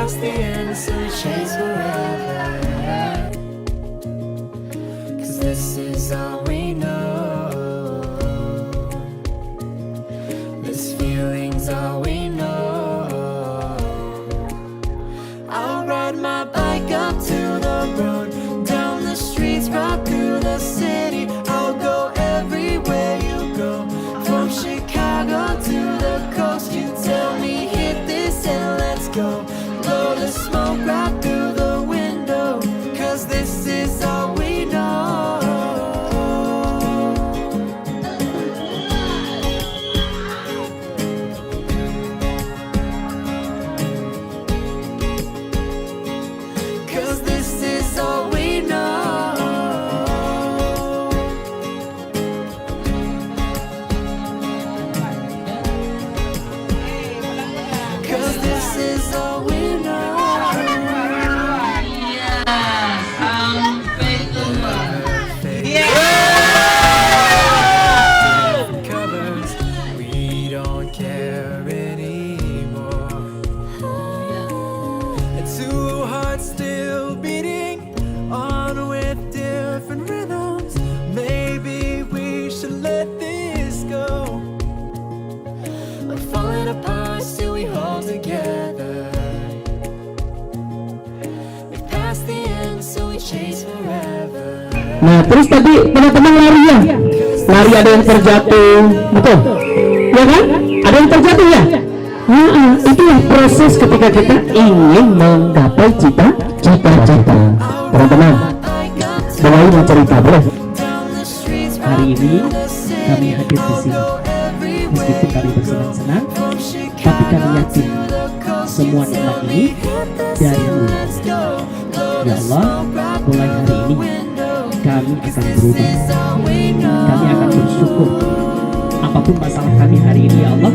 past the end, so we chase forever. 'Cause this is all we know. This feeling's all we know. I'll ride my bike up to the road, down the streets, right through the city. I'll go everywhere you go, from Chicago to the coast. You tell me hit this and let's go. Blow the smoke right through the window, 'cause this is all we know. 'Cause this is all we know. 'Cause this is all we know. Different covers, we don't care anymore. And two hearts still beating on with different rhythms. Maybe we should let this go. We're falling apart, still we hold together. We've passed the end, so we chase forever. Nah, terus tadi teman-teman lari ya, lari ada yang terjatuh, betul? Ya kan? Ada yang terjatuh ya? Nah, itulah proses ketika kita ingin menggapai cita-cita. Teman-teman, mulai mau cerita boleh? Hari ini kami hadir di sini. Meskipun kami bersenang-senang, tapi kami yakin semua nikmat ini dari-Mu. Ya Allah, mulai hari ini kami akan berubah. Kami akan bersyukur. Apapun masalah kami hari ini, ya Allah,